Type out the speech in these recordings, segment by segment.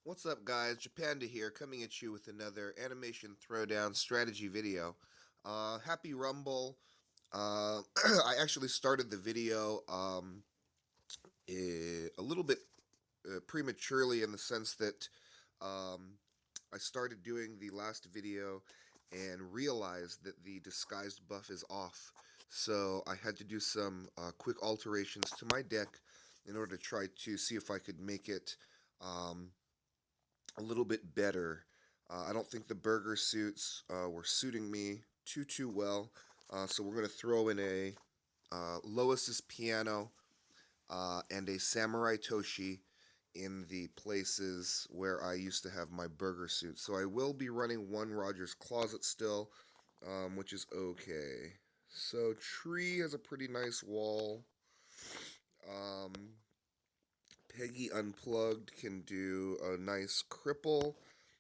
What's up, guys? Japanda here, coming at you with another animation throwdown strategy video. Happy Rumble. I actually started the video a little bit prematurely in the sense that um, I started doing the last video and realized that the disguised buff is off. So I had to do some quick alterations to my deck in order to try to see if I could make it um, a little bit better. I don't think the burger suits were suiting me too well, so we're going to throw in a Lois's piano and a samurai toshi in the places where I used to have my burger suit. So I will be running one Rogers Closet still, which is okay. So Tree has a pretty nice wall. Um, Peggy Unplugged can do a nice cripple,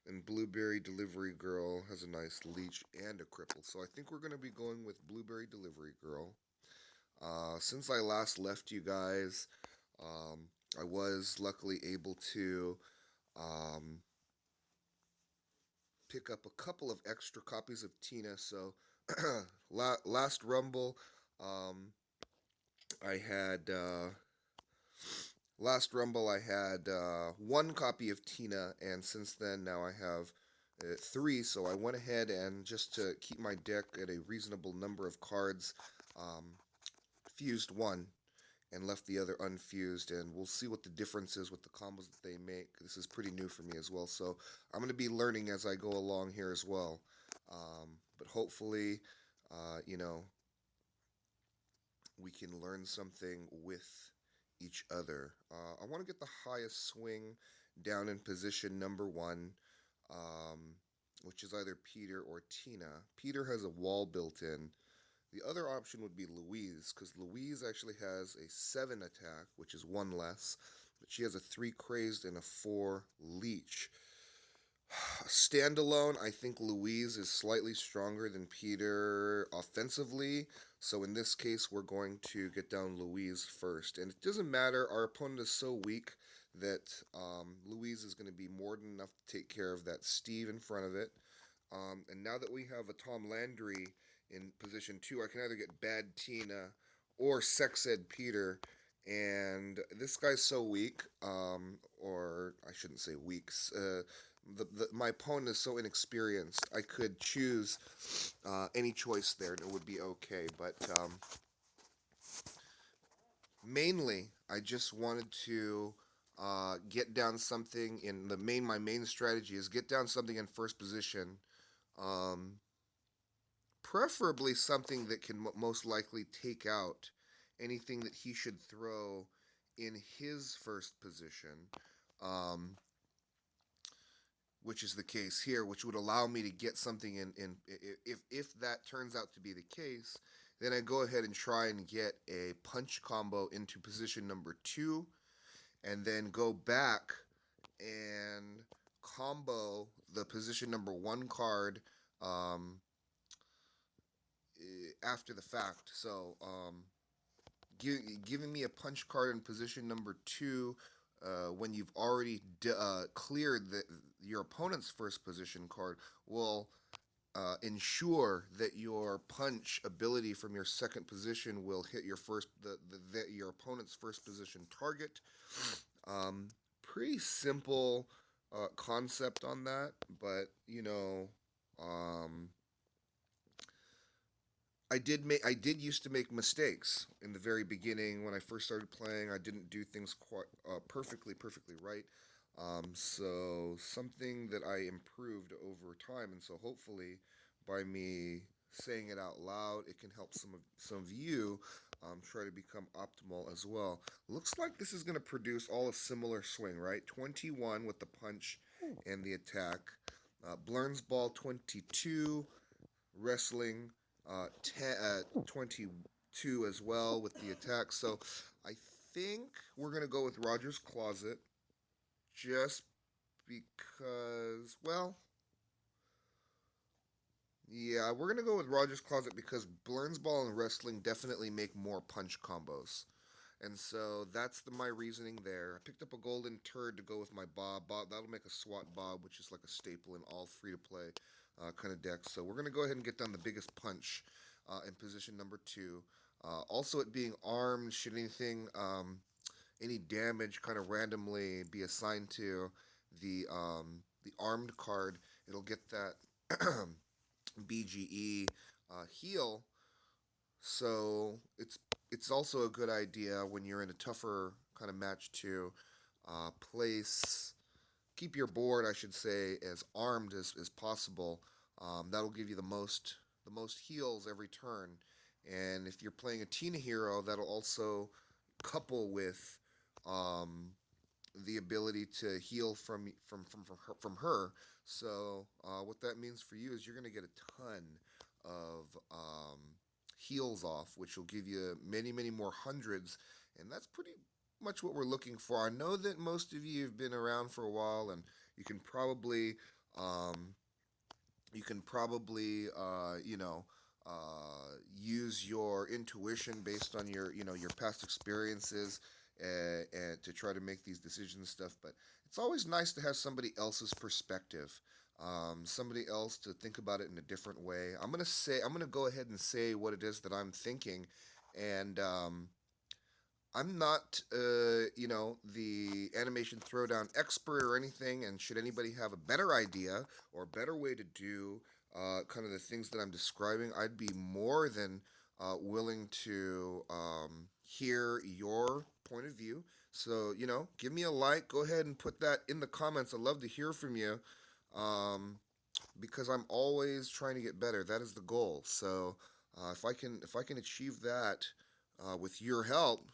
and Blueberry Delivery Girl has a nice leech and a cripple. So I think we're going to be going with Blueberry Delivery Girl. Since I last left you guys, um, I was luckily able to um, pick up a couple of extra copies of Tina. So last Rumble, um, I had Last Rumble, I had one copy of Tina, and since then, now I have three. So I went ahead and just to keep my deck at a reasonable number of cards, um, fused one and left the other unfused. And we'll see what the difference is with the combos that they make. This is pretty new for me as well. So I'm going to be learning as I go along here as well. But hopefully, you know, we can learn something with each other. I want to get the highest swing down in position number one, um, which is either Peter or Tina. Peter has a wall built in. The other option would be Louise, because Louise actually has a 7 attack, which is one less, but she has a 3 crazed and a 4 leech. Standalone, I think Louise is slightly stronger than Peter offensively. So in this case, we're going to get down Louise first. And it doesn't matter, our opponent is so weak that Louise is going to be more than enough to take care of that Steve in front of it. And now that we have a Tom Landry in position 2, I can either get Bad Tina or Sex Ed Peter. And this guy's so weak, or I shouldn't say weak. My opponent is so inexperienced. I could choose any choice there, and it would be okay. But mainly, I just wanted to get down something in the main. My main strategy is get down something in first position. Um, Preferably something that can most likely take out anything that he should throw in his first position. Um, which is the case here, which would allow me to get something in if that turns out to be the case, then I go ahead and try and get a punch combo into position number 2 and then go back and combo the position number 1 card um, after the fact. So giving me a punch card in position number 2 when you've already cleared your opponent's first position card will ensure that your punch ability from your second position will hit your your opponent's first position target. Um, Pretty simple concept on that, but um, I did used to make mistakes in the very beginning when I first started playing. I didn't do things quite perfectly right. So something that I improved over time, and so hopefully by me saying it out loud, it can help some of you try to become optimal as well. Looks like this is going to produce all a similar swing, right? 21 with the punch and the attack. Blurns ball 22, wrestling 22 as well with the attack. So I think we're going to go with Roger's Closet just because, well, yeah, we're going to go with Roger's Closet because Blurns Ball and Wrestling definitely make more punch combos. And so that's my reasoning there. I picked up a golden turd to go with my Bob. Bob, that'll make a SWAT Bob, which is like a staple in all free to play kind of decks. So we're going to go ahead and get down the biggest punch in position number two. Also, it being armed, should any damage kind of randomly be assigned to the armed card, it'll get that BGE heal. So it's also a good idea when you're in a tougher kind of match to place keep your board, I should say, as armed as possible. That'll give you the most heals every turn. And if you're playing a Tina hero, that'll also couple with um, the ability to heal from her. So what that means for you is you're going to get a ton of heals off, which will give you many more hundreds, and that's pretty much what we're looking for. I know that most of you have been around for a while, and you can probably um, use your intuition based on your past experiences and to try to make these decisions and stuff. But it's always nice to have somebody else's perspective, somebody else to think about it in a different way. I'm gonna go ahead and say what it is that I'm thinking, and I'm not, the animation throwdown expert or anything. And should anybody have a better idea or a better way to do kind of the things that I'm describing, I'd be more than willing to hear your point of view. So, give me a like. Go ahead and put that in the comments. I'd love to hear from you, um, because I'm always trying to get better. That is the goal. So, if I can achieve that with your help,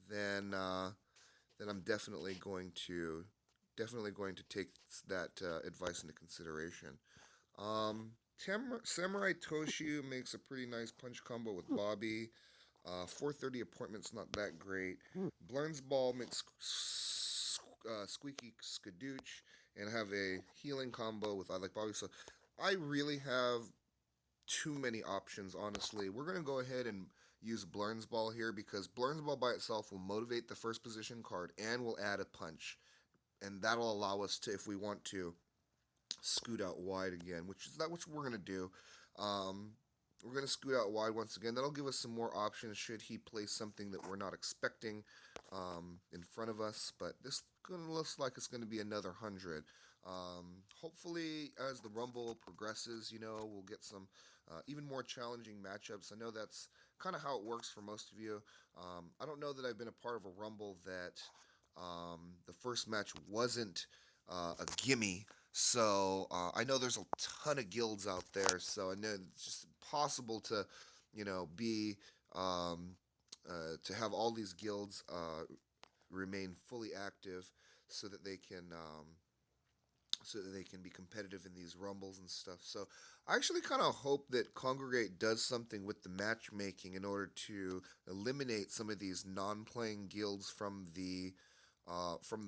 then then I'm definitely going to take that advice into consideration. Um, Samurai Toshu makes a pretty nice punch combo with Bobby. 4:30 appointment's not that great. Blurns Ball makes Squeaky Skadooch and have a healing combo with I like Bobby. So I really have too many options, honestly. We're going to go ahead and use Blurns Ball here because Blurns Ball by itself will motivate the first position card and will add a punch. And that'll allow us to, if we want to, scoot out wide again, which is that which we're going to do. Um, we're going to scoot out wide once again. That'll give us some more options should he place something that we're not expecting in front of us. But this looks like it's going to be another 100. Hopefully, as the Rumble progresses, we'll get some even more challenging matchups. I know that's kind of how it works for most of you. I don't know that I've been a part of a Rumble that the first match wasn't a gimme. So I know there's a ton of guilds out there. So I know it's just impossible to, be to have all these guilds remain fully active so that they can be competitive in these rumbles and stuff. So I actually kind of hope that Congregate does something with the matchmaking in order to eliminate some of these non-playing guilds from the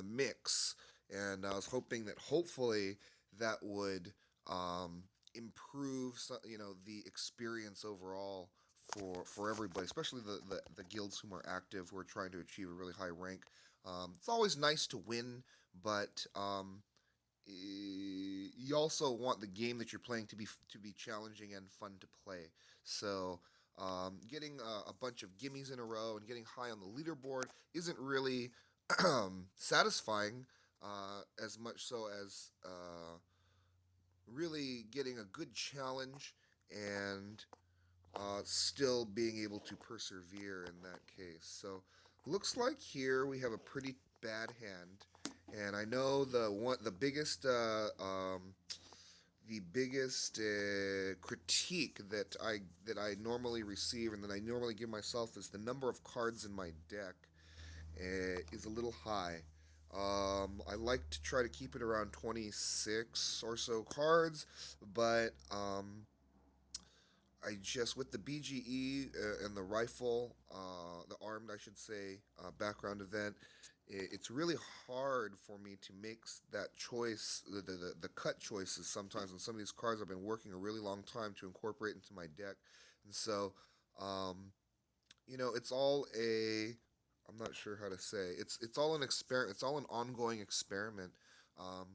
mix. And I was hoping that hopefully that would improve the experience overall for everybody, especially the guilds who are active, who are trying to achieve a really high rank. It's always nice to win, but you also want the game that you're playing to be challenging and fun to play. So getting a bunch of gimmies in a row and getting high on the leaderboard isn't really satisfying as much so as really getting a good challenge and still being able to persevere in that case. So looks like here we have a pretty bad hand, and I know the biggest critique that I normally receive and that I normally give myself is the number of cards in my deck is a little high. I like to try to keep it around 26 or so cards, but I just with the BGE and the rifle, the armed, I should say, background event, it's really hard for me to make that choice, the cut choices sometimes. And some of these cards I've been working a really long time to incorporate into my deck, and so um, it's all I'm not sure how to say. It's all an experiment. It's all an ongoing experiment. Um,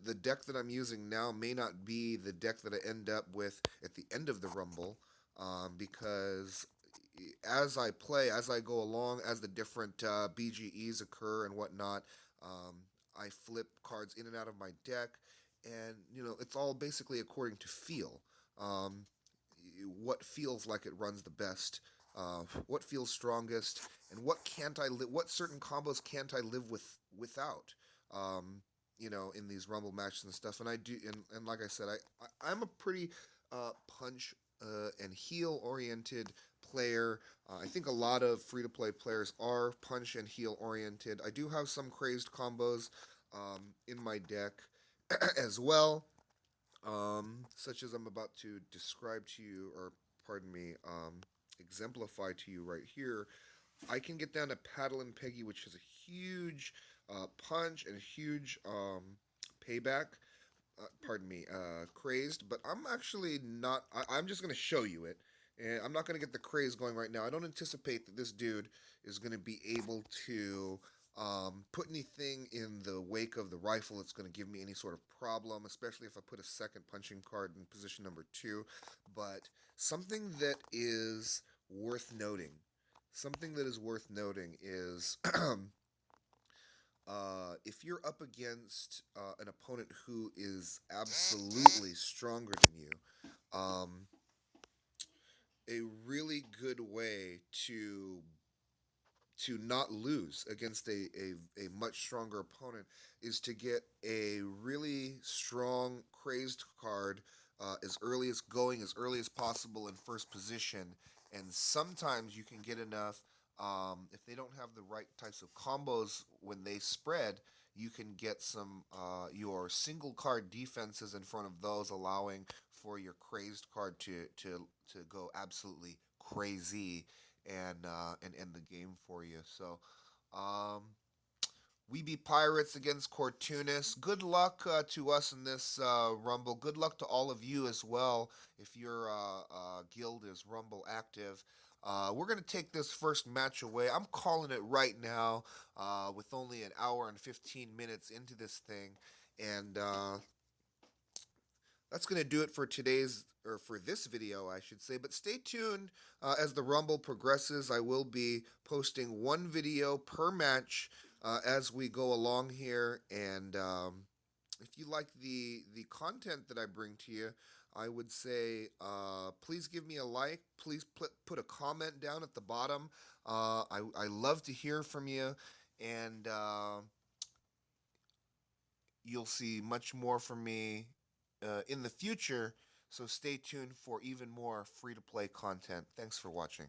the deck that I'm using now may not be the deck that I end up with at the end of the Rumble, because as I play, as I go along, as the different BGEs occur and whatnot, um, I flip cards in and out of my deck, and it's all basically according to feel. Um, what feels like it runs the best, what feels strongest, and what can't I live? What certain combos can't I live without? In these rumble matches and stuff. And I do, and like I said, I'm a pretty punch and heal oriented player. I think a lot of free to play players are punch and heal oriented. I do have some crazed combos in my deck as well, such as I'm about to describe to you, or pardon me, exemplify to you right here. I can get down to Paddle and Peggy, which is a huge punch and a huge payback. Pardon me, crazed, but I'm actually not. I'm just going to show you it, and I'm not going to get the craze going right now. I don't anticipate that this dude is going to be able to put anything in the wake of the rifle that's going to give me any sort of problem, especially if I put a second punching card in position number two. But something that is worth noting, something that is worth noting is if you're up against an opponent who is absolutely stronger than you, um, a really good way to not lose against a much stronger opponent is to get a really strong crazed card as early as possible in first position, and sometimes you can get enough. If they don't have the right types of combos when they spread, you can get some your single card defenses in front of those, allowing for your crazed card to go absolutely crazy and end the game for you. So, um, we be pirates against Cortoonest. Good luck to us in this Rumble. Good luck to all of you as well if your guild is Rumble active. We're going to take this first match away. I'm calling it right now with only an hour and 15 minutes into this thing. And that's going to do it for today's, or for this video, I should say. But stay tuned as the Rumble progresses. I will be posting one video per match as we go along here. And if you like the content that I bring to you, I would say please give me a like. Please put a comment down at the bottom. I love to hear from you. And you'll see much more from me in the future. So stay tuned for even more free to play content. Thanks for watching.